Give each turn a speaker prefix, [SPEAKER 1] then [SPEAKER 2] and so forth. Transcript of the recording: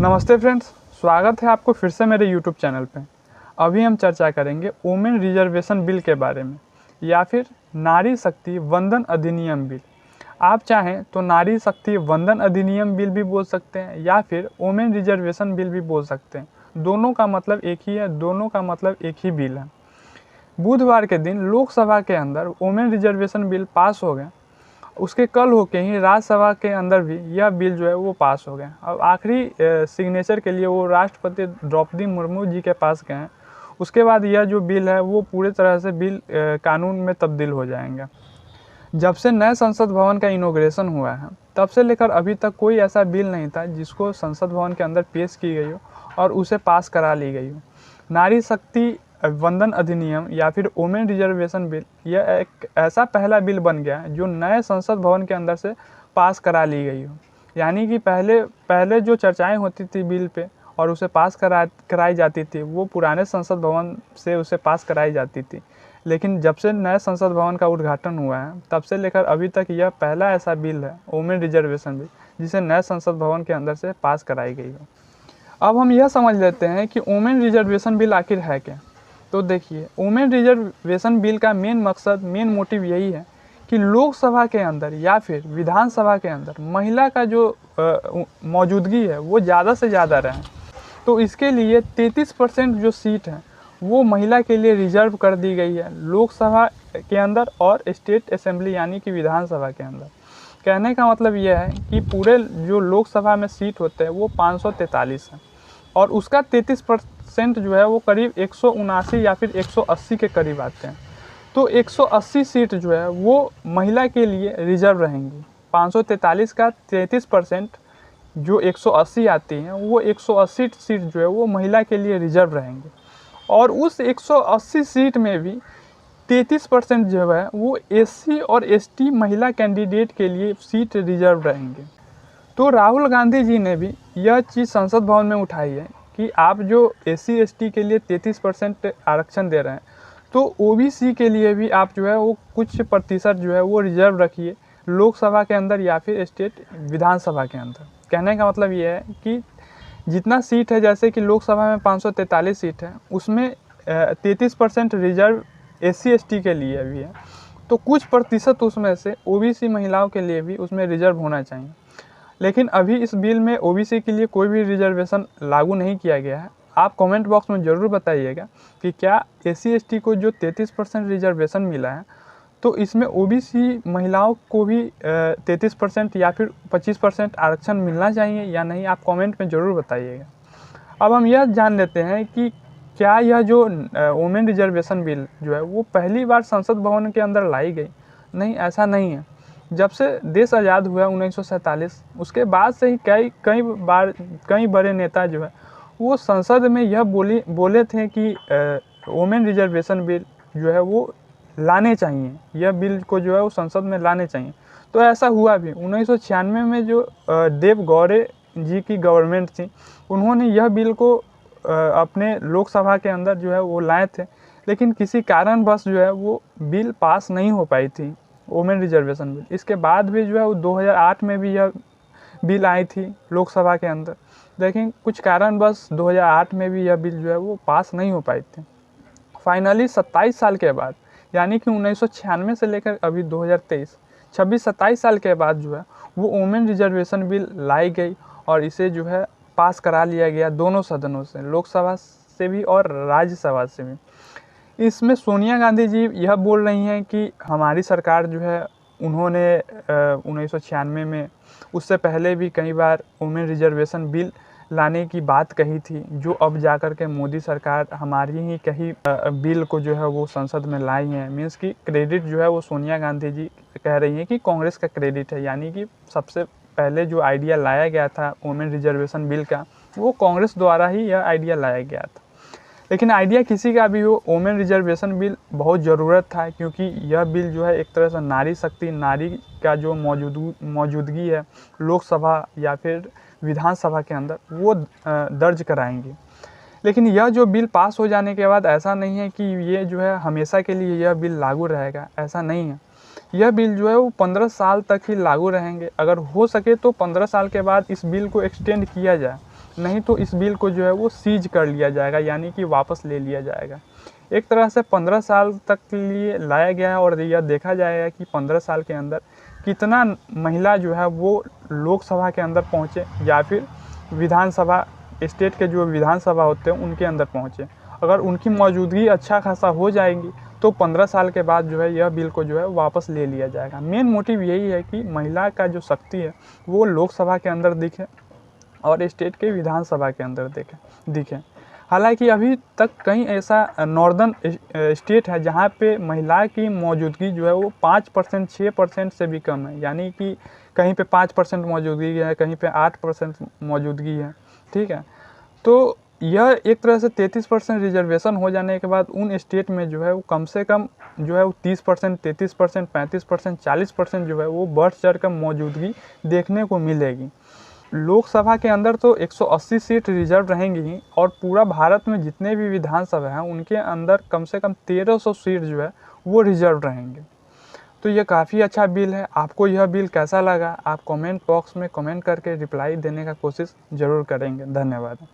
[SPEAKER 1] नमस्ते फ्रेंड्स, स्वागत है आपको फिर से मेरे यूट्यूब चैनल पे। अभी हम चर्चा करेंगे वुमेन रिजर्वेशन बिल के बारे में या फिर नारी शक्ति वंदन अधिनियम बिल। आप चाहें तो नारी शक्ति वंदन अधिनियम बिल भी बोल सकते हैं या फिर वुमेन रिजर्वेशन बिल भी बोल सकते हैं। दोनों का मतलब एक ही है, दोनों का मतलब एक ही बिल है। बुधवार के दिन लोकसभा के अंदर वुमेन रिजर्वेशन बिल पास हो गया। उसके कल होके ही राज्यसभा के अंदर भी यह बिल जो है वो पास हो गया। अब आखिरी सिग्नेचर के लिए वो राष्ट्रपति द्रौपदी मुर्मू जी के पास गए हैं। उसके बाद यह जो बिल है वो पूरे तरह से बिल कानून में तब्दील हो जाएंगे। जब से नए संसद भवन का इनॉग्रेशन हुआ है तब से लेकर अभी तक कोई ऐसा बिल नहीं था जिसको संसद भवन के अंदर पेश की गई हो और उसे पास करा ली गई हो। नारी शक्ति वंदन अधिनियम या फिर वुमेन रिजर्वेशन बिल यह एक ऐसा पहला बिल बन गया जो नए संसद भवन के अंदर से पास करा ली गई हो। यानी कि पहले जो चर्चाएं होती थी बिल पे और उसे पास कराई जाती थी वो पुराने संसद भवन से उसे पास कराई जाती थी, लेकिन जब से नए संसद भवन का उद्घाटन हुआ है तब से लेकर अभी तक यह पहला ऐसा बिल है वुमेन रिजर्वेशन बिल जिसे नए संसद भवन के अंदर से पास कराई गई हो। अब हम यह समझ लेते हैं कि वुमेन रिजर्वेशन बिल आखिर है क्या। तो देखिए, वुमेन रिजर्वेशन बिल का मेन मकसद, मेन मोटिव यही है कि लोकसभा के अंदर या फिर विधानसभा के अंदर महिला का जो मौजूदगी है वो ज़्यादा से ज़्यादा रहे। तो इसके लिए 33% जो सीट है वो महिला के लिए रिजर्व कर दी गई है लोकसभा के अंदर और स्टेट असेंबली यानी कि विधानसभा के अंदर। कहने का मतलब यह है कि पूरे जो लोकसभा में सीट होते हैं वो 543 है और उसका 33% जो है वो करीब 179 या फिर 180 के करीब आते हैं। तो 180 सीट जो है वो महिला के लिए रिजर्व रहेंगी। 543 का 33% जो 180 आती हैं वो 180 सीट जो है वो महिला के लिए रिजर्व रहेंगे और उस 180 सीट में भी 33% जो है वो एससी और एसटी महिला कैंडिडेट के लिए सीट रिजर्व रहेंगे। तो राहुल गांधी जी ने भी यह चीज़ संसद भवन में उठाई है कि आप जो एससी एसटी के लिए 33% आरक्षण दे रहे हैं तो ओबीसी के लिए भी आप जो है वो कुछ प्रतिशत जो है वो रिजर्व रखिए लोकसभा के अंदर या फिर स्टेट विधानसभा के अंदर। कहने का मतलब ये है कि जितना सीट है, जैसे कि लोकसभा में 543 सीट है उसमें 33% रिजर्व एससी एसटी के लिए भी है, तो कुछ प्रतिशत उसमें से ओबीसी महिलाओं के लिए भी उसमें रिजर्व होना चाहिए। लेकिन अभी इस बिल में ओबीसी के लिए कोई भी रिजर्वेशन लागू नहीं किया गया है। आप कमेंट बॉक्स में ज़रूर बताइएगा कि क्या एससी एसटी को जो 33% रिजर्वेशन मिला है तो इसमें ओबीसी महिलाओं को भी 33% या फिर 25% आरक्षण मिलना चाहिए या नहीं। आप कमेंट में ज़रूर बताइएगा। अब हम यह जान लेते हैं कि क्या यह जो वुमेन रिजर्वेशन बिल जो है वो पहली बार संसद भवन के अंदर लाई गई। नहीं, ऐसा नहीं है। जब से देश आज़ाद हुआ 1947 उसके बाद से ही कई बड़े नेता जो है वो संसद में यह बोले थे कि वुमेन रिजर्वेशन बिल जो है वो लाने चाहिए, यह बिल को जो है वो संसद में लाने चाहिए। तो ऐसा हुआ भी 1996 में जो देव गौड़े जी की गवर्नमेंट थी उन्होंने यह बिल को अपने लोकसभा के अंदर जो है वो लाए थे, लेकिन किसी कारणवश जो है वो बिल पास नहीं हो पाई थी वुमेन रिजर्वेशन बिल। इसके बाद भी जो है वो 2008 में भी यह बिल आई थी लोकसभा के अंदर, लेकिन कुछ कारणवश 2008 में भी यह बिल जो है वो पास नहीं हो पाई थी। फाइनली 27 साल के बाद यानी कि 1996 से लेकर अभी 2023 26-27 साल के बाद जो है वो वुमेन रिजर्वेशन बिल लाई गई और इसे जो है पास करा लिया गया दोनों सदनों से, लोकसभा से भी और राज्यसभा से भी। इसमें सोनिया गांधी जी यह बोल रही हैं कि हमारी सरकार जो है उन्होंने 1996 में, उससे पहले भी कई बार वुमेन रिजर्वेशन बिल लाने की बात कही थी, जो अब जाकर के मोदी सरकार हमारी ही कही बिल को जो है वो संसद में लाई है। मीन्स कि क्रेडिट जो है वो सोनिया गांधी जी कह रही हैं कि कांग्रेस का क्रेडिट है, यानी कि सबसे पहले जो आइडिया लाया गया था वुमेन रिजर्वेशन बिल का वो कांग्रेस द्वारा ही यह आइडिया लाया गया था। लेकिन आइडिया किसी का भी हो, वुमेन रिजर्वेशन बिल बहुत ज़रूरत था, क्योंकि यह बिल जो है एक तरह से नारी शक्ति, नारी का जो मौजूदगी है लोकसभा या फिर विधानसभा के अंदर वो दर्ज कराएंगी। लेकिन यह जो बिल पास हो जाने के बाद ऐसा नहीं है कि ये जो है हमेशा के लिए यह बिल लागू रहेगा, ऐसा नहीं है। यह बिल जो है वो 15 साल तक ही लागू रहेंगे। अगर हो सके तो 15 साल के बाद इस बिल को एक्सटेंड किया जाए, नहीं तो इस बिल को जो है वो सीज कर लिया जाएगा, यानी कि वापस ले लिया जाएगा। एक तरह से 15 साल तक के लिए लाया गया है और यह देखा जाएगा कि 15 साल के अंदर कितना महिला जो है वो लोकसभा के अंदर पहुँचे या फिर विधानसभा, स्टेट के जो विधानसभा होते हैं उनके अंदर पहुँचे। अगर उनकी मौजूदगी अच्छा खासा हो जाएगी तो 15 साल के बाद जो है यह बिल को जो है वापस ले लिया जाएगा। मेन मोटिव यही है कि महिला का जो शक्ति है वो लोकसभा के अंदर दिखे और स्टेट के विधानसभा के अंदर दिखे। हालांकि अभी तक कहीं ऐसा नॉर्दर्न स्टेट है जहाँ पे महिला की मौजूदगी जो है वो 5%, 6% से भी कम है, यानी कि कहीं पे 5% मौजूदगी है, कहीं पे 8% मौजूदगी है। ठीक है, तो यह एक तरह से 33% रिजर्वेशन हो जाने के बाद उन स्टेट में जो है वो कम से कम जो है वो 30%, 33%, 35%, 40% जो है वो बढ़ चढ़ कर मौजूदगी देखने को मिलेगी। लोकसभा के अंदर तो 180 सीट रिजर्व रहेंगी ही, और पूरा भारत में जितने भी विधानसभा हैं उनके अंदर कम से कम 1300 सीट जो है वो रिजर्व रहेंगे। तो ये काफ़ी अच्छा बिल है। आपको यह बिल कैसा लगा, आप कमेंट बॉक्स में कमेंट करके रिप्लाई देने का कोशिश ज़रूर करेंगे। धन्यवाद।